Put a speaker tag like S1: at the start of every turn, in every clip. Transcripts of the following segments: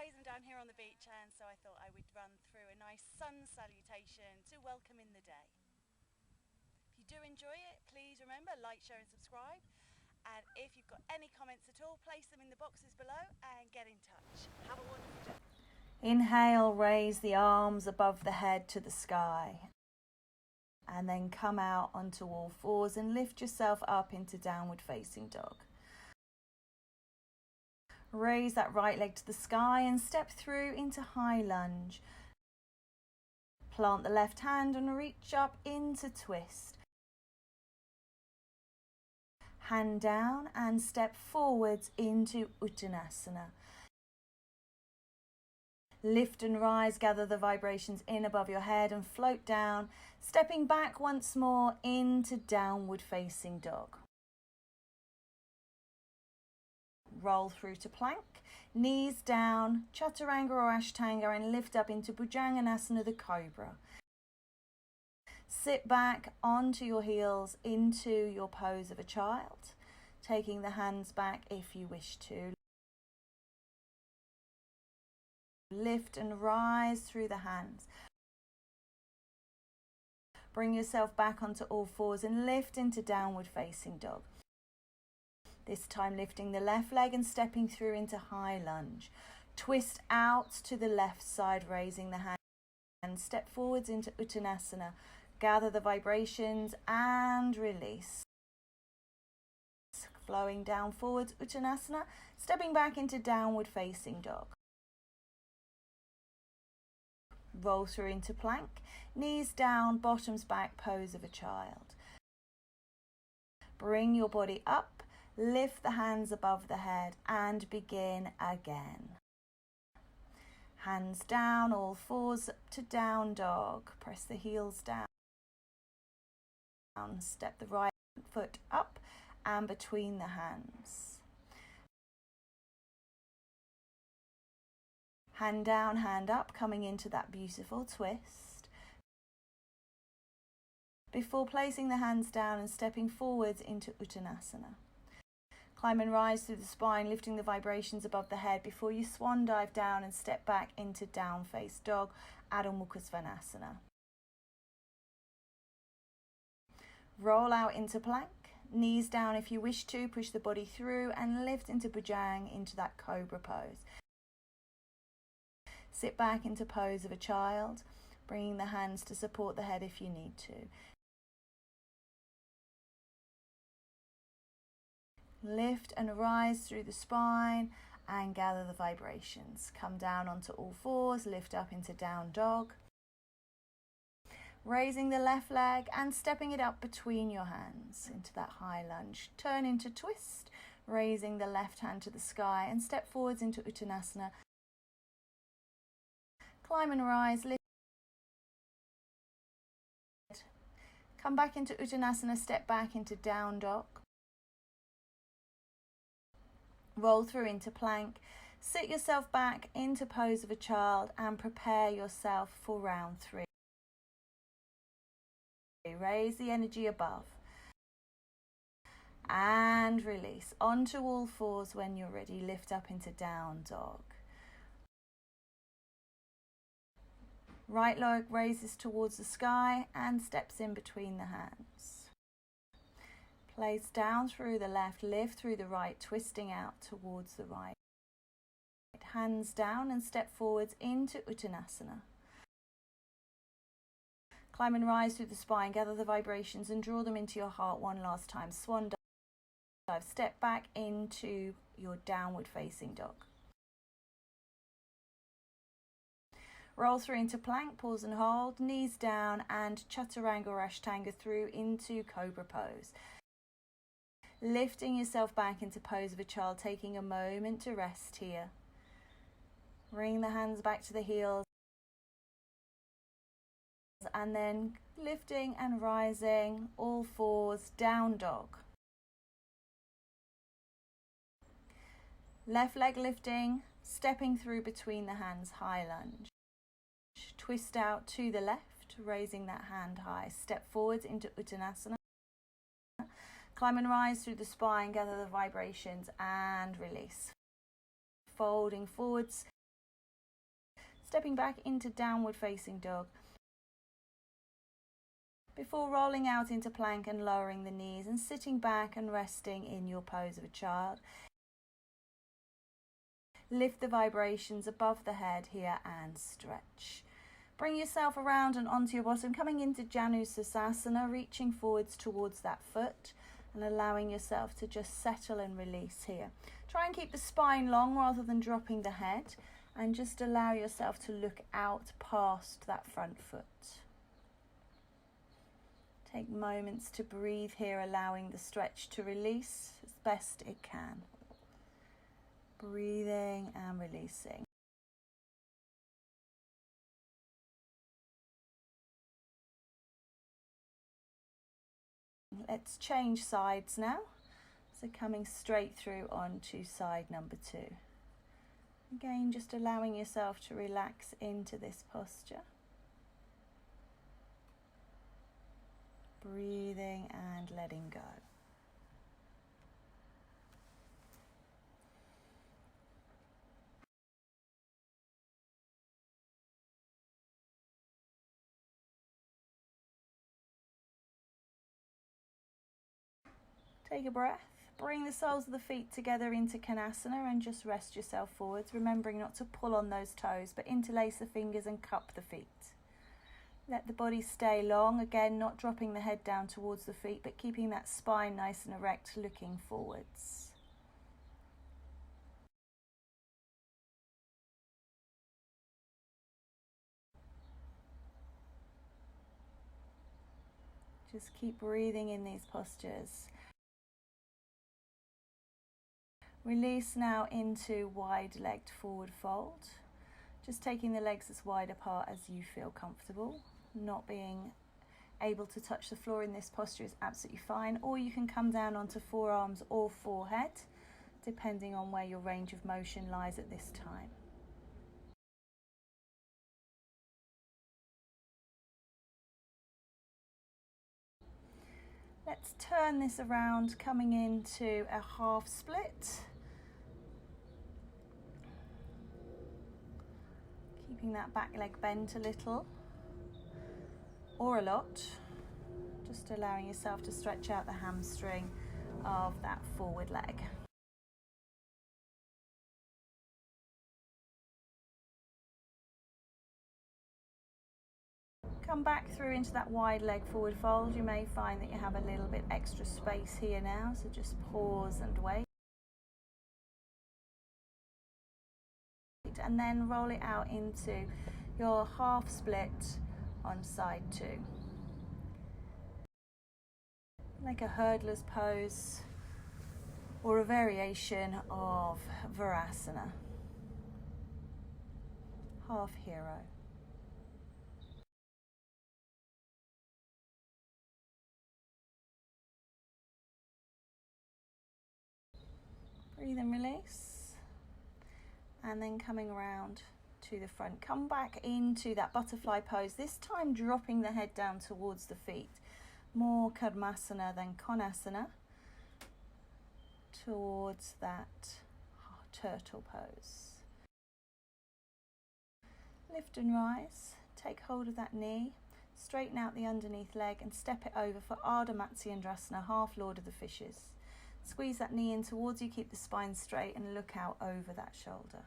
S1: guys, I'm down here on the beach and so I thought I would run through a nice sun salutation to welcome in the day. If you do enjoy it, please remember, like, share and subscribe. And if you've got any comments at all, place them in the boxes below and get in touch. Have a wonderful day. Inhale, raise the arms above the head to the sky. And then come out onto all fours and lift yourself up into downward facing dog. Raise that right leg to the sky and step through into high lunge. Plant the left hand and reach up into twist. Hand down and step forwards into Uttanasana. Lift and rise, gather the vibrations in above your head and float down, stepping back once more into downward facing dog. Roll through to plank, knees down, chaturanga or ashtanga, and lift up into bhujanganasana, the cobra. Sit back onto your heels into your pose of a child, taking the hands back if you wish to. Lift and rise through the hands. Bring yourself back onto all fours and lift into downward facing dog. This time lifting the left leg and stepping through into high lunge. Twist out to the left side, raising the hand and step forwards into Uttanasana. Gather the vibrations and release. Flowing down forwards, Uttanasana, stepping back into downward facing dog. Roll through into plank, knees down, bottoms back, pose of a child. Bring your body up. Lift the hands above the head and begin again. Hands down, all fours to down dog. Press the heels down. Step the right foot up and between the hands. Hand down, hand up, coming into that beautiful twist. Before placing the hands down and stepping forwards into Uttanasana. Climb and rise through the spine, lifting the vibrations above the head before you swan dive down and step back into down face dog, Adho Mukha Svanasana. Roll out into plank, knees down if you wish to, push the body through and lift into bhujang, into that cobra pose. Sit back into pose of a child, bringing the hands to support the head if you need to. Lift and rise through the spine and gather the vibrations. Come down onto all fours, lift up into down dog. Raising the left leg and stepping it up between your hands into that high lunge. Turn into twist, raising the left hand to the sky and step forwards into Uttanasana. Climb and rise, lift. Come back into Uttanasana, step back into down dog. Roll through into plank, sit yourself back into pose of a child and prepare yourself for round 3. Raise the energy above and release. Onto all fours when you're ready, lift up into down dog. Right leg raises towards the sky and steps in between the hands. Place down through the left, lift through the right, twisting out towards the right. Hands down and step forwards into Uttanasana. Climb and rise through the spine, gather the vibrations and draw them into your heart one last time. Swan dive, step back into your downward facing dog. Roll through into plank, pause and hold, knees down and chaturanga or ashtanga through into cobra pose. Lifting yourself back into pose of a child, taking a moment to rest here. Bring the hands back to the heels. And then lifting and rising, all fours, down dog. Left leg lifting, stepping through between the hands, high lunge. Twist out to the left, raising that hand high. Step forwards into Uttanasana. Climb and rise through the spine, gather the vibrations and release. Folding forwards
S2: stepping back into downward facing dog before rolling out into plank and lowering the knees and sitting back and resting in your pose of a child. Lift the vibrations above the head here and stretch. Bring yourself around and onto your bottom, coming into Janu Sasana, reaching forwards towards that foot and allowing yourself to just settle and release here. Try and keep the spine long rather than dropping the head, and just allow yourself to look out past that front foot. Take moments to breathe here, allowing the stretch to release as best it can. Breathing and releasing. Let's change sides now. So coming straight through onto side number 2. Again, just allowing yourself to relax into this posture. Breathing and letting go. Take a breath. Bring the soles of the feet together into Konasana and just rest yourself forwards, remembering not to pull on those toes, but interlace the fingers and cup the feet. Let the body stay long, again not dropping the head down towards the feet, but keeping that spine nice and erect, looking forwards. Just keep breathing in these postures. Release now into wide-legged forward fold. Just taking the legs as wide apart as you feel comfortable. Not being able to touch the floor in this posture is absolutely fine, or you can come down onto forearms or forehead, depending on where your range of motion lies at this time. Let's turn this around, coming into a half split. Keeping that back leg bent a little or a lot, just allowing yourself to stretch out the hamstring of that forward leg. Come back through into that wide leg forward fold. You may find that you have a little bit extra space here now, so just pause and wait. And then roll it out into your half split on side 2. Like a hurdler's pose or a variation of Virasana. Half hero. Breathe and release. And then coming around to the front. Come back into that butterfly pose, this time dropping the head down towards the feet. More Karmasana than Konasana. Towards that turtle pose. Lift and rise. Take hold of that knee. Straighten out the underneath leg and step it over for Ardha Matsyendrasana, half Lord of the Fishes. Squeeze that knee in towards you, keep the spine straight and look out over that shoulder.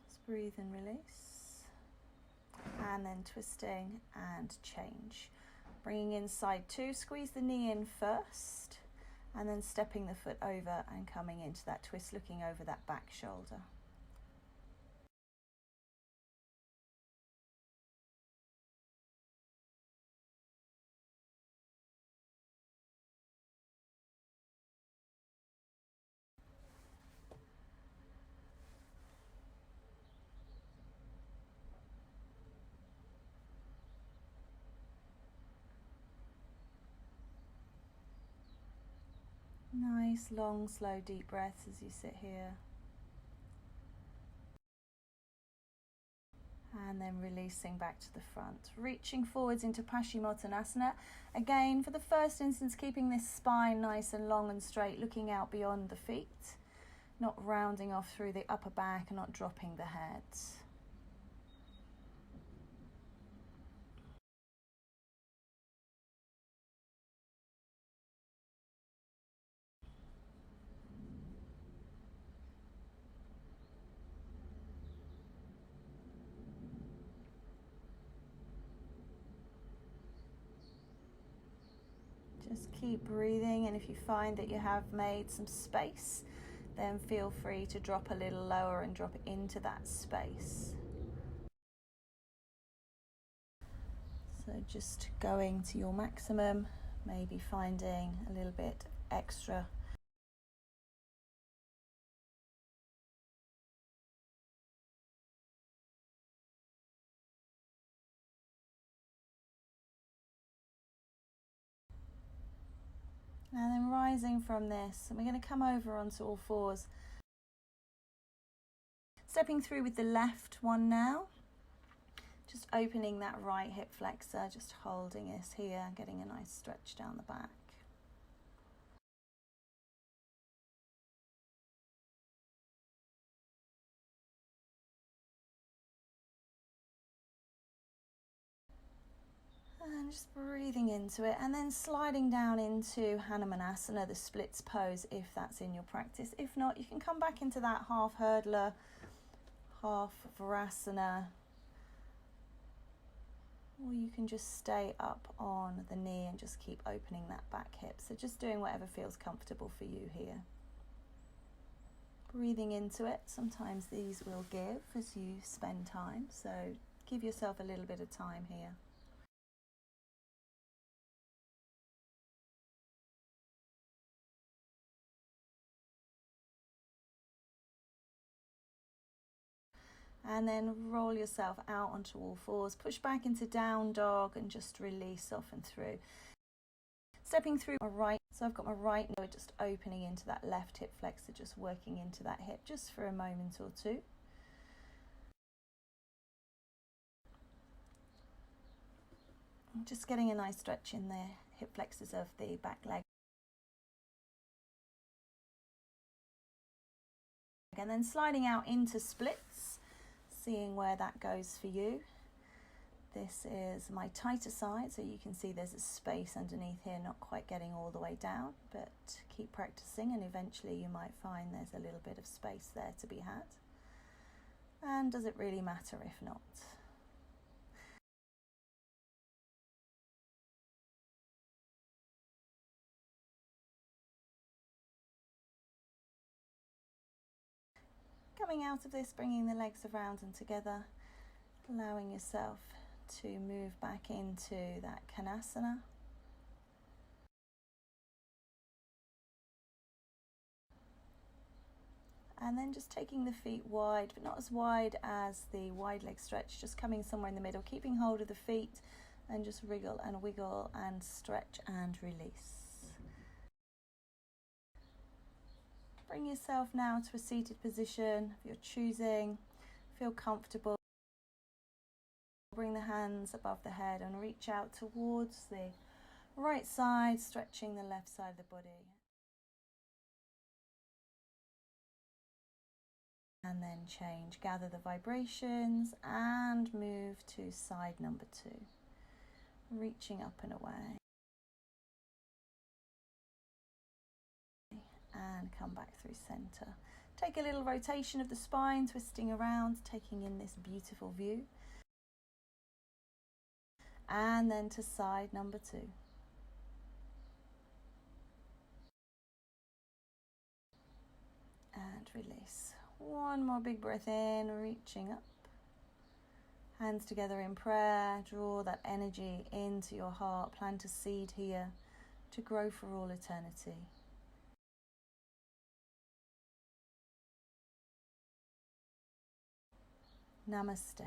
S2: Just breathe and release. And then twisting and change. Bringing in side 2, squeeze the knee in first. And then stepping the foot over and coming into that twist, looking over that back shoulder. Nice, long, slow, deep breaths as you sit here. And then releasing back to the front. Reaching forwards into Paschimottanasana. Again, for the first instance, keeping this spine nice and long and straight, looking out beyond the feet. Not rounding off through the upper back and not dropping the head. Just keep breathing, and if you find that you have made some space, then feel free to drop a little lower and drop into that space. So just going to your maximum, maybe finding a little bit extra. And then rising from this, and we're going to come over onto all fours. Stepping through with the left one now. Just opening that right hip flexor, just holding this here, getting a nice stretch down the back. And just breathing into it, and then sliding down into Hanumanasana, the splits pose, if that's in your practice. If not, you can come back into that half hurdler, half Virasana, or you can just stay up on the knee and just keep opening that back hip. So just doing whatever feels comfortable for you here. Breathing into it. Sometimes these will give as you spend time, so give yourself a little bit of time here. And then roll yourself out onto all fours, push back into down dog and just release, soften through. Stepping through my right, so I've got my right knee just opening into that left hip flexor, just working into that hip just for a moment or two. Just getting a nice stretch in the hip flexors of the back leg. And then sliding out into splits, seeing where that goes for you. This is my tighter side, so you can see there's a space underneath here, not quite getting all the way down, but keep practicing and eventually you might find there's a little bit of space there to be had. And does it really matter if not? Coming out of this, bringing the legs around and together, allowing yourself to move back into that Kanasana. And then just taking the feet wide, but not as wide as the wide leg stretch, just coming somewhere in the middle, keeping hold of the feet and just wriggle and stretch and release. Bring yourself now to a seated position if you're choosing. Feel comfortable. Bring the hands above the head and reach out towards the right side, stretching the left side of the body. And then change, gather the vibrations and move to side number 2. Reaching up and away. And come back through center. Take a little rotation of the spine, twisting around, taking in this beautiful view. And then to side number 2. And release. One more big breath in, reaching up. Hands together in prayer. Draw that energy into your heart. Plant a seed here to grow for all eternity. Namaste.